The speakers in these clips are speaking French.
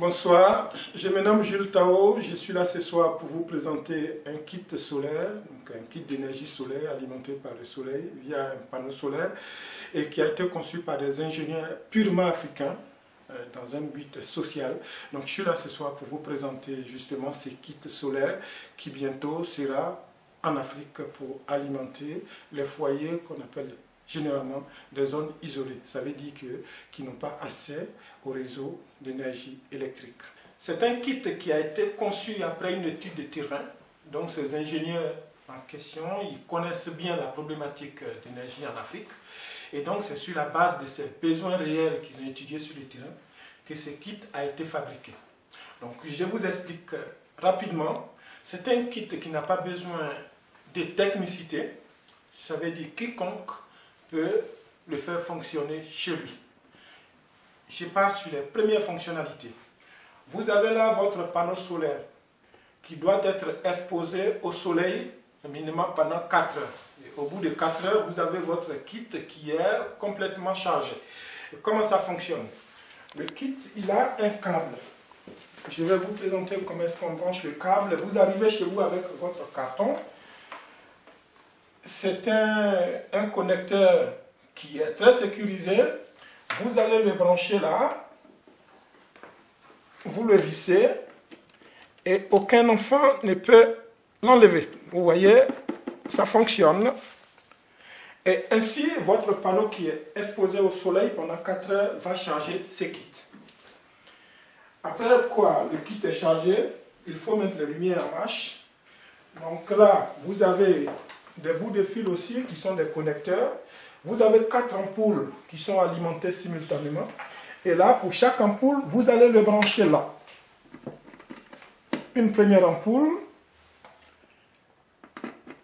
Bonsoir, je me nomme Jules Tao, je suis là ce soir pour vous présenter un kit solaire, donc un kit d'énergie solaire alimenté par le soleil via un panneau solaire et qui a été conçu par des ingénieurs purement africains dans un but social. Donc je suis là ce soir pour vous présenter justement ces kits solaires qui bientôt sera en Afrique pour alimenter les foyers qu'on appelle généralement des zones isolées. Ça veut dire qui n'ont pas accès au réseau d'énergie électrique. C'est un kit qui a été conçu après une étude de terrain. Donc ces ingénieurs en question, ils connaissent bien la problématique d'énergie en Afrique. Et donc c'est sur la base de ces besoins réels qu'ils ont étudiés sur le terrain que ce kit a été fabriqué. Donc je vous explique rapidement. C'est un kit qui n'a pas besoin de technicité. Ça veut dire quiconque peut le faire fonctionner chez lui. Je passe sur les premières fonctionnalités. Vous avez là votre panneau solaire qui doit être exposé au soleil minimum pendant 4 heures. Et au bout de 4 heures, vous avez votre kit qui est complètement chargé. Et comment ça fonctionne? Le kit, il a un câble. Je vais vous présenter comment est-ce qu'on branche le câble. Vous arrivez chez vous avec votre carton. C'est un connecteur qui est très sécurisé. Vous allez le brancher là. Vous le vissez. Et aucun enfant ne peut l'enlever. Vous voyez, ça fonctionne. Et ainsi, votre panneau qui est exposé au soleil pendant 4 heures va charger ce kit. Après quoi, le kit est chargé, il faut mettre les lumières en marche. Donc là, vous avez des bouts de fil aussi qui sont des connecteurs. Vous avez 4 ampoules qui sont alimentées simultanément. Et là, pour chaque ampoule, vous allez le brancher là. Une première ampoule,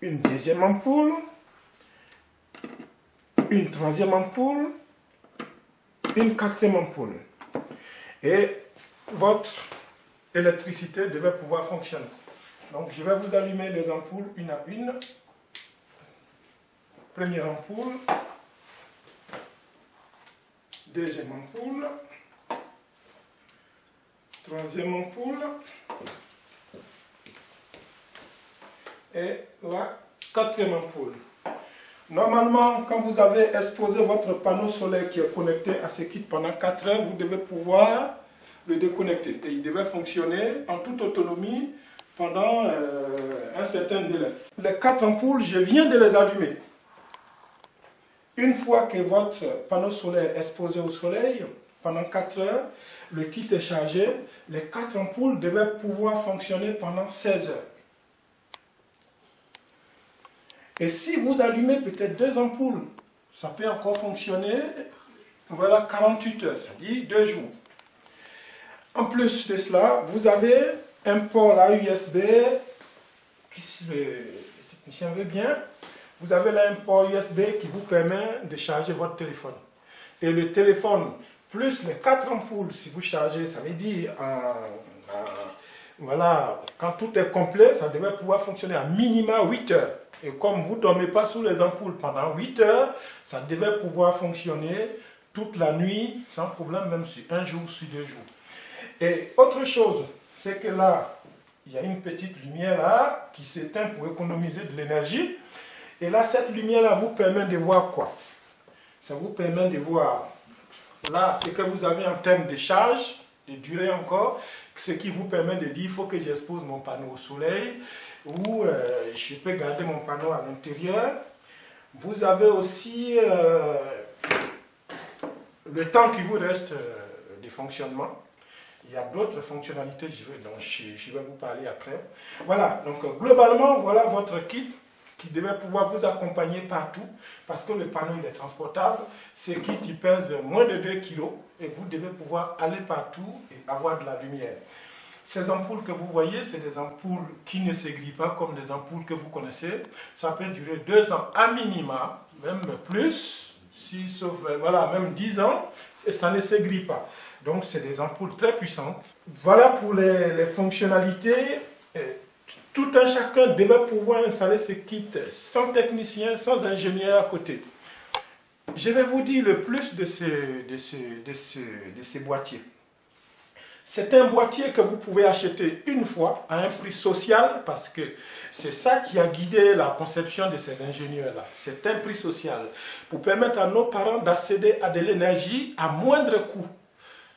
une deuxième ampoule, une troisième ampoule, une quatrième ampoule. Et votre électricité devait pouvoir fonctionner. Donc je vais vous allumer les ampoules une à une. Première ampoule, deuxième ampoule, troisième ampoule et la quatrième ampoule. Normalement, quand vous avez exposé votre panneau solaire qui est connecté à ce kit pendant 4 heures, vous devez pouvoir le déconnecter. Et il devait fonctionner en toute autonomie pendant un certain délai. Les 4 ampoules, je viens de les allumer. Une fois que votre panneau solaire est exposé au soleil, pendant 4 heures, le kit est chargé, les 4 ampoules devaient pouvoir fonctionner pendant 16 heures. Et si vous allumez peut-être 2 ampoules, ça peut encore fonctionner, voilà 48 heures, c'est-à-dire 2 jours. En plus de cela, vous avez un port là USB, si le technicien veut bien, vous avez là un port USB qui vous permet de charger votre téléphone. Et le téléphone, plus les 4 ampoules, si vous chargez, ça veut dire, voilà, quand tout est complet, ça devait pouvoir fonctionner à minima 8 heures. Et comme vous ne dormez pas sous les ampoules pendant 8 heures, ça devait pouvoir fonctionner toute la nuit, sans problème, même sur 1 jour, sur 2 jours. Et autre chose, c'est que là, il y a une petite lumière là, qui s'éteint pour économiser de l'énergie. Et là, cette lumière-là vous permet de voir quoi? Ça vous permet de voir, là, ce que vous avez en termes de charge, de durée encore, ce qui vous permet de dire, il faut que j'expose mon panneau au soleil, ou je peux garder mon panneau à l'intérieur. Vous avez aussi le temps qui vous reste de fonctionnement. Il y a d'autres fonctionnalités dont je vais vous parler après. Voilà, donc globalement, voilà votre kit qui devait pouvoir vous accompagner partout, parce que le panneau il est transportable. Ce kit il pèse moins de 2 kg et vous devez pouvoir aller partout et avoir de la lumière. Ces ampoules que vous voyez, c'est des ampoules qui ne s'aiguillent pas comme des ampoules que vous connaissez. Ça peut durer 2 ans à minima, même plus, sauf voilà, même 10 ans, et ça ne s'aiguille pas. Donc c'est des ampoules très puissantes. Voilà pour les fonctionnalités. Tout un chacun devait pouvoir installer ce kit sans technicien, sans ingénieur à côté. Je vais vous dire le plus de ces boîtiers. C'est un boîtier que vous pouvez acheter une fois à un prix social parce que c'est ça qui a guidé la conception de ces ingénieurs-là. C'est un prix social pour permettre à nos parents d'accéder à de l'énergie à moindre coût.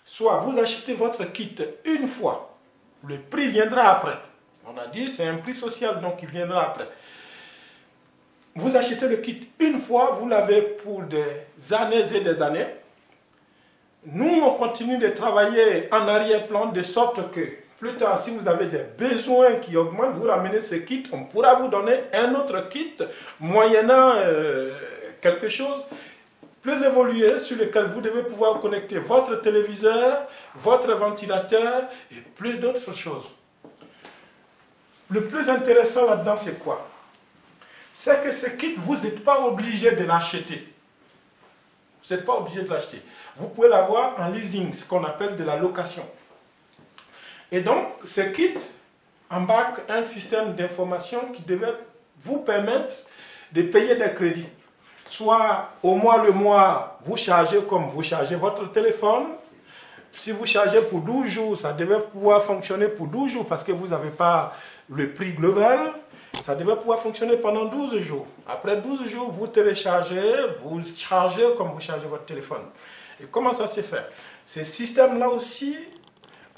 Soit vous achetez votre kit une fois, le prix viendra après. On a dit c'est un prix social donc il viendra après. Vous achetez le kit une fois, vous l'avez pour des années et des années. Nous, on continue de travailler en arrière-plan de sorte que plus tard, si vous avez des besoins qui augmentent, vous ramenez ce kit, on pourra vous donner un autre kit moyennant quelque chose plus évolué sur lequel vous devez pouvoir connecter votre téléviseur, votre ventilateur et plus d'autres choses. Le plus intéressant là-dedans, c'est quoi? C'est que ce kit, vous n'êtes pas obligé de l'acheter. Vous n'êtes pas obligé de l'acheter. Vous pouvez l'avoir en leasing, ce qu'on appelle de la location. Et donc, ce kit embarque un système d'information qui devait vous permettre de payer des crédits. Soit au mois le mois, vous chargez comme vous chargez votre téléphone. Si vous chargez pour 12 jours, ça devait pouvoir fonctionner pour 12 jours parce que vous n'avez pas le prix global. Ça devait pouvoir fonctionner pendant 12 jours. Après 12 jours, vous téléchargez, vous chargez comme vous chargez votre téléphone. Et comment ça se fait? Ces systèmes-là aussi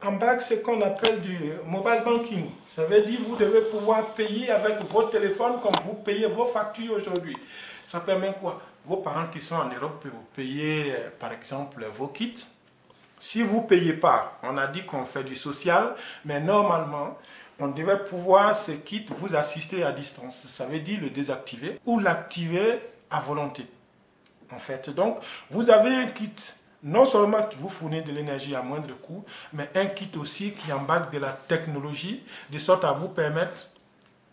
embarquent ce qu'on appelle du mobile banking. Ça veut dire que vous devez pouvoir payer avec votre téléphone comme vous payez vos factures aujourd'hui. Ça permet quoi? Vos parents qui sont en Europe peuvent vous payer, par exemple, vos kits. Si vous ne payez pas, on a dit qu'on fait du social, mais normalement, on devait pouvoir, ce kit, vous assister à distance. Ça veut dire le désactiver ou l'activer à volonté. En fait, donc, vous avez un kit, non seulement qui vous fournit de l'énergie à moindre coût, mais un kit aussi qui embarque de la technologie, de sorte à vous permettre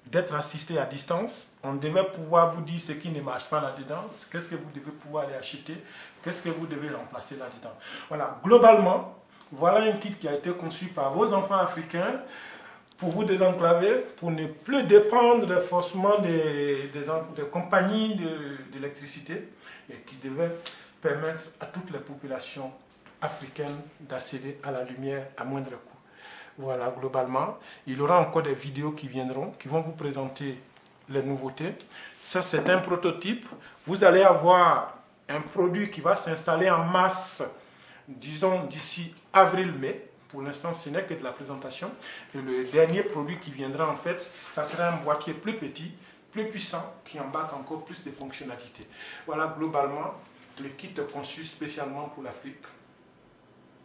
d'être assisté à distance. On devait pouvoir vous dire ce qui ne marche pas là-dedans, qu'est-ce que vous devez pouvoir aller acheter, qu'est-ce que vous devez remplacer là-dedans. Voilà, globalement, voilà un kit qui a été conçu par vos enfants africains, pour vous désenclaver, pour ne plus dépendre forcément des compagnies d'électricité et qui devait permettre à toutes les populations africaines d'accéder à la lumière à moindre coût. Voilà, globalement, il y aura encore des vidéos qui viendront, qui vont vous présenter les nouveautés. Ça, c'est un prototype. Vous allez avoir un produit qui va s'installer en masse, disons d'ici avril-mai. Pour l'instant, ce n'est que de la présentation. Et le dernier produit qui viendra, en fait, ça sera un boîtier plus petit, plus puissant, qui embarque encore plus de fonctionnalités. Voilà, globalement, le kit conçu spécialement pour l'Afrique,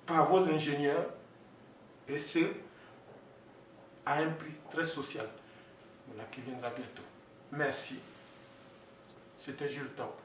par vos ingénieurs, et ce, à un prix très social, voilà, qui viendra bientôt. Merci. C'était Jules Top.